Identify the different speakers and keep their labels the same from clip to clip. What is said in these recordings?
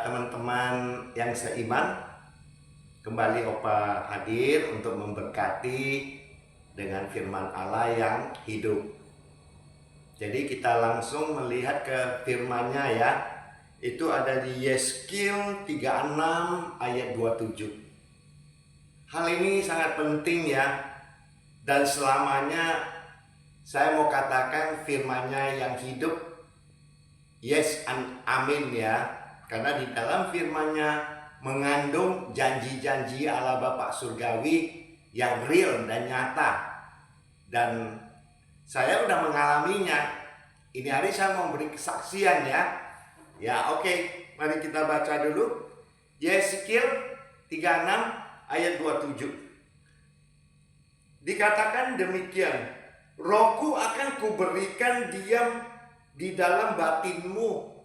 Speaker 1: Teman-teman yang seiman, kembali Opa hadir untuk memberkati dengan firman Allah yang hidup. Jadi kita langsung melihat ke firman-Nya ya. Itu ada di Yeskil 36 ayat 27. Hal ini sangat penting ya. Dan selamanya saya mau katakan firman-Nya yang hidup. Yes and amin ya. Karena di dalam firman-Nya mengandung janji-janji Allah Bapa Surgawi yang real dan nyata. Dan saya udah mengalaminya. Ini hari saya mau beri kesaksian ya. Ya oke, mari kita baca dulu. Yeskil 36 ayat 27. Dikatakan demikian, Rohku akan kuberikan diam di dalam batinmu,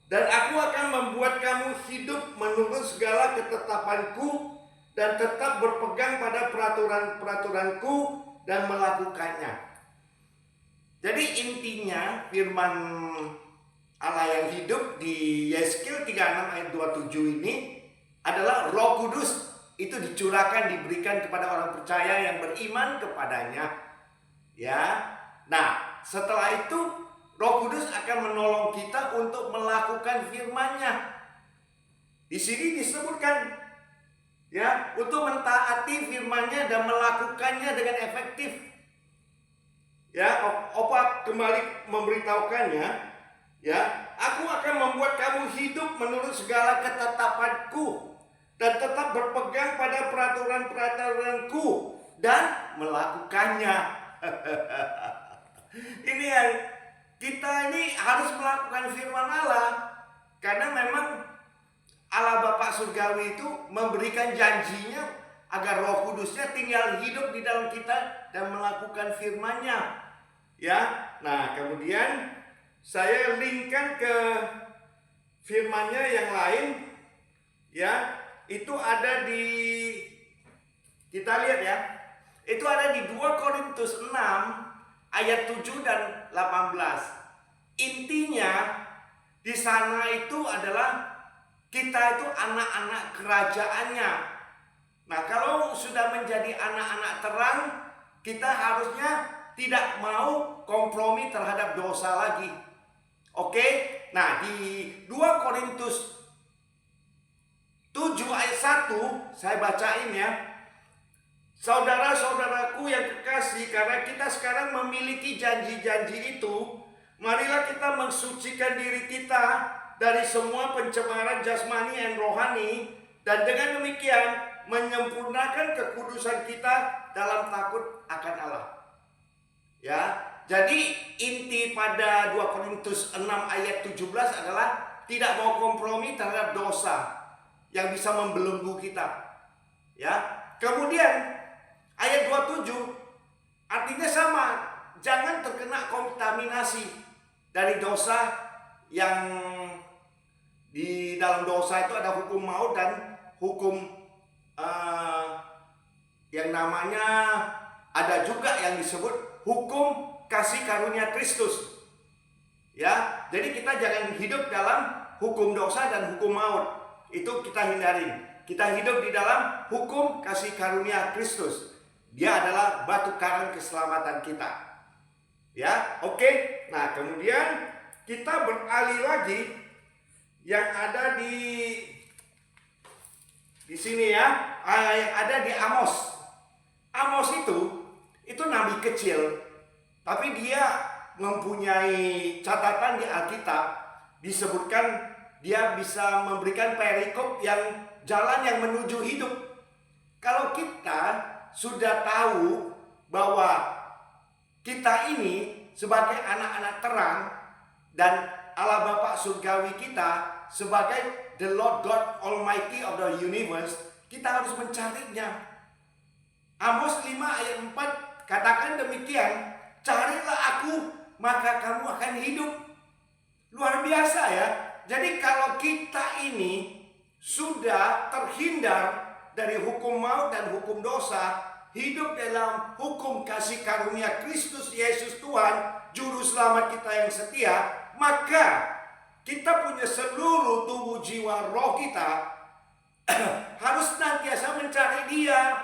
Speaker 1: dan aku akan membuat kamu hidup menurut segala ketetapanku dan tetap berpegang pada peraturan-peraturanku dan melakukannya. Jadi intinya firman Allah yang hidup di Yeskil 36 ayat 27 ini adalah Roh Kudus itu dicurahkan, diberikan kepada orang percaya yang beriman kepadanya. Ya. Nah, setelah itu Roh Kudus akan menolong kita untuk melakukan firman-Nya. Di sini disebutkan ya, untuk mentaati firman-Nya dan melakukannya dengan efektif. Ya, Opa kembali memberitahukannya, ya, aku akan membuat kamu hidup menurut segala ketetapanku dan tetap berpegang pada peraturan-peraturanku dan melakukannya. Ini yang kita ini harus melakukan firman Allah, karena memang Allah Bapa Surgawi itu memberikan janjinya agar Roh Kudusnya tinggal hidup di dalam kita dan melakukan firman-Nya. Ya, nah kemudian saya linkkan ke firman-Nya yang lain. Ya, itu ada di, kita lihat ya, itu ada di 2 Korintus 6 ayat 7 dan 18. Intinya di sana itu adalah kita itu anak-anak kerajaannya. Nah, kalau sudah menjadi anak-anak terang, kita harusnya tidak mau kompromi terhadap dosa lagi. Oke? Nah, di 2 Korintus 7 ayat 1 saya bacain ya. Saudara-saudaraku yang kekasih, karena kita sekarang memiliki janji-janji itu, marilah kita mensucikan diri kita dari semua pencemaran jasmani dan rohani, dan dengan demikian menyempurnakan kekudusan kita dalam takut akan Allah. Ya, jadi inti pada 2 Korintus 6 ayat 17 adalah tidak mau kompromi terhadap dosa yang bisa membelenggu kita. Ya, kemudian ayat 27 artinya sama, jangan terkena kontaminasi dari dosa. Yang di dalam dosa itu ada hukum maut dan hukum yang namanya ada juga yang disebut hukum kasih karunia Kristus. Ya, jadi kita jangan hidup dalam hukum dosa dan hukum maut. Itu kita hindarin. Kita hidup di dalam hukum kasih karunia Kristus. Dia adalah batu karang keselamatan kita. Ya, oke. Nah, kemudian kita beralih lagi yang ada di sini ya, yang ada di Amos. Amos itu nabi kecil, tapi dia mempunyai catatan di Alkitab, disebutkan dia bisa memberikan perikop yang jalan yang menuju hidup. Kalau kita sudah tahu bahwa kita ini sebagai anak-anak terang dan Allah Bapa Surgawi kita sebagai the Lord God Almighty of the universe, kita harus mencarinya. Amos 5 ayat 4 katakan demikian, carilah aku maka kamu akan hidup. Luar biasa ya. Jadi kalau kita ini sudah terhindar dari hukum maut dan hukum dosa, hidup dalam hukum kasih karunia Kristus Yesus Tuhan, Juru Selamat kita yang setia, maka kita punya seluruh tubuh, jiwa, roh kita harus senantiasa mencari Dia,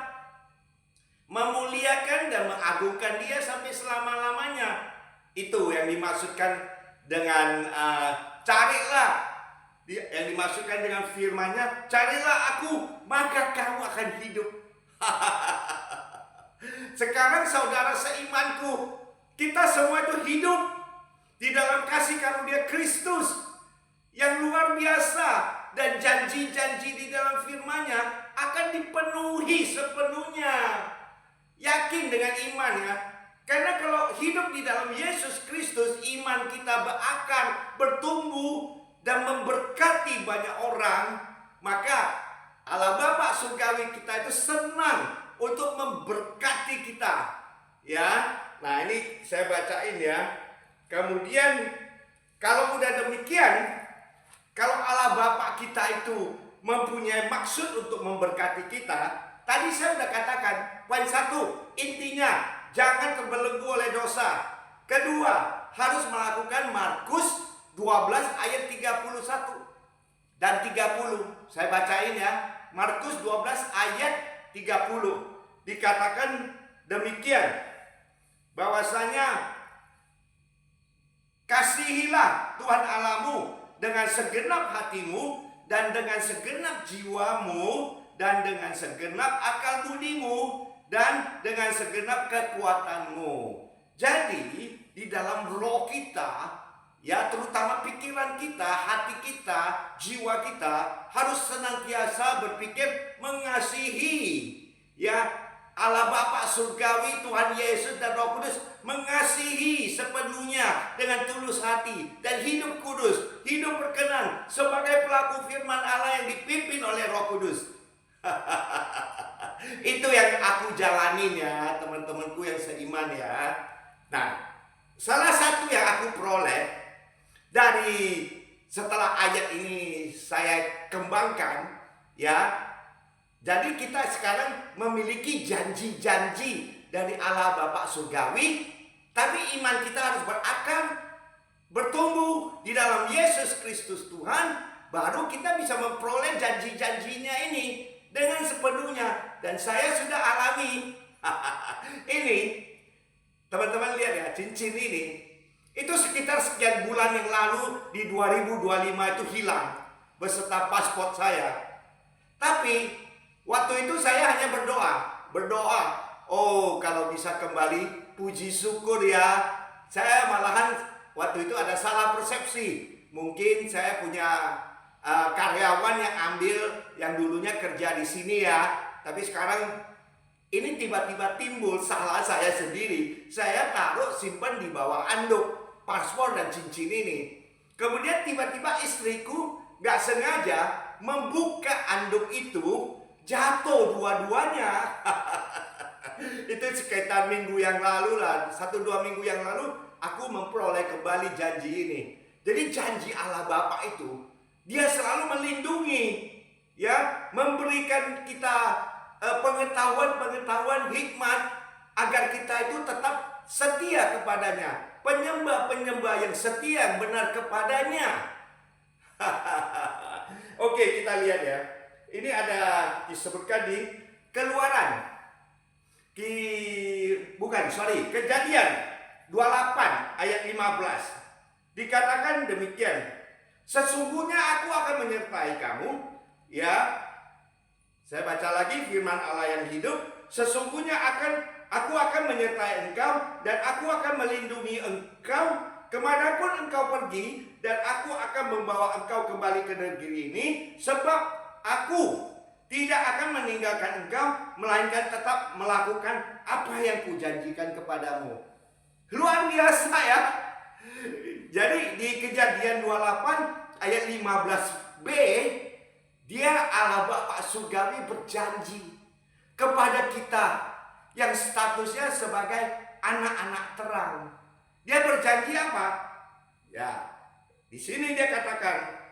Speaker 1: memuliakan dan mengagungkan Dia sampai selama-lamanya. Itu yang dimaksudkan dengan carilah, yang dimaksudkan dengan firman-Nya, carilah Aku, maka kamu akan hidup. Sekarang saudara seimanku, kita semua itu hidup di dalam kasih karunia Kristus yang luar biasa, dan janji-janji di dalam firman-Nya akan dipenuhi sepenuhnya. Yakin dengan iman ya. Karena kalau hidup di dalam Yesus Kristus, iman kita berakar, bertumbuh, dan memberkati banyak orang, maka Allah Bapa surgawi kita itu senang untuk memberkati kita. Ya, nah ini saya bacain ya. Kemudian kalau udah demikian, kalau Allah Bapa kita itu mempunyai maksud untuk memberkati kita, tadi saya sudah katakan, poin 1, intinya jangan terbelenggu oleh dosa. Kedua, harus melakukan Markus 12 ayat 31 dan 30. Saya bacain ya. Markus 12 ayat 30. Dikatakan demikian, bahwasanya kasihilah Tuhan Allahmu dengan segenap hatimu dan dengan segenap jiwamu dan dengan segenap akal budimu dan dengan segenap kekuatanmu. Jadi di dalam roh kita, ya terutama pikiran kita, hati kita, jiwa kita harus senantiasa berpikir mengasihi. Ya, Allah Bapa surgawi, Tuhan Yesus dan Roh Kudus mengasihi sepenuhnya dengan tulus hati dan hidup kudus, hidup berkenan sebagai pelaku firman Allah yang dipimpin oleh Roh Kudus. Itu yang aku jalanin ya, teman-temanku yang seiman ya. Nah, salah satu yang aku peroleh dari setelah ayat ini saya kembangkan ya. Jadi kita sekarang memiliki janji-janji dari Allah Bapa surgawi, tapi iman kita harus berakar, bertumbuh di dalam Yesus Kristus Tuhan, baru kita bisa memperoleh janji-janjinya ini dengan sepenuhnya. Dan saya sudah alami. Ini teman-teman lihat ya, cincin ini itu sekitar sekian bulan yang lalu di 2025 itu hilang beserta paspor saya. Tapi waktu itu saya hanya berdoa. Oh, kalau bisa kembali, puji syukur ya. Saya malahan waktu itu ada salah persepsi. Mungkin saya punya karyawan yang ambil yang dulunya kerja di sini ya. Tapi sekarang ini tiba-tiba timbul salah saya sendiri. Saya taruh simpan di bawah anduk paspor dan cincin ini. Kemudian tiba-tiba istriku gak sengaja membuka anduk itu, jatuh dua-duanya. Itu sekitar minggu yang lalu lah, 1-2 minggu yang lalu aku memperoleh kembali janji ini. Jadi janji Allah Bapa itu, Dia selalu melindungi, ya, memberikan kita pengetahuan hikmat agar kita itu tetap setia kepadanya, penyembah-penyembah yang setia yang benar kepadanya. Oke, kita lihat ya. Ini ada disebutkan di Kejadian 28 ayat 15. Dikatakan demikian. Sesungguhnya aku akan menyertai kamu, ya. Saya baca lagi firman Allah yang hidup. Sesungguhnya aku akan menyertai engkau dan aku akan melindungi engkau kemanapun engkau pergi, dan aku akan membawa engkau kembali ke negeri ini, sebab aku tidak akan meninggalkan engkau, melainkan tetap melakukan apa yang kujanjikan kepadamu. Luar biasa ya. Jadi di Kejadian 28 ayat 15b, Dia Allah Bapa surgawi berjanji kepada kita yang statusnya sebagai anak-anak terang. Dia berjanji apa? Ya, di sini dia katakan,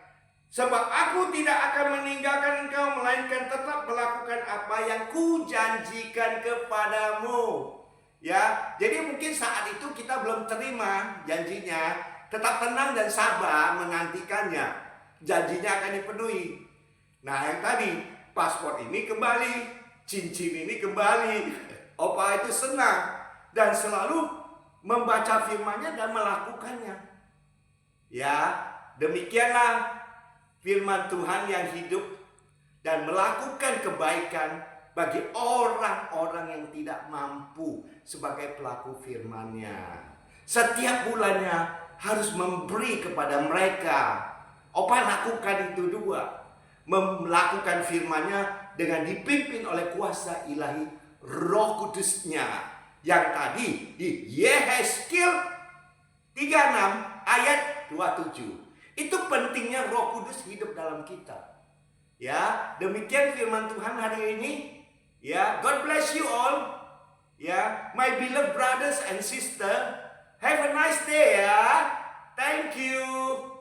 Speaker 1: sebab aku tidak akan meninggalkan engkau, melainkan tetap melakukan apa yang kujanjikan kepadamu. Ya, jadi mungkin saat itu kita belum terima janjinya, tetap tenang dan sabar menantikannya. Janjinya akan dipenuhi. Nah, yang tadi, paspor ini kembali, cincin ini kembali. Opa itu senang dan selalu membaca firman-Nya dan melakukannya. Ya, demikianlah firman Tuhan yang hidup dan melakukan kebaikan bagi orang-orang yang tidak mampu sebagai pelaku firman-Nya. Setiap bulannya harus memberi kepada mereka. Opa lakukan itu dua. Melakukan firman-Nya dengan dipimpin oleh kuasa ilahi Roh Kudus-Nya. Yang tadi di Yehezkiel 36 ayat 27. Itu pentingnya Roh Kudus hidup dalam kita. Ya, demikian firman Tuhan hari ini. Ya, God bless you all. Ya, my beloved brothers and sister. Have a nice day ya. Thank you.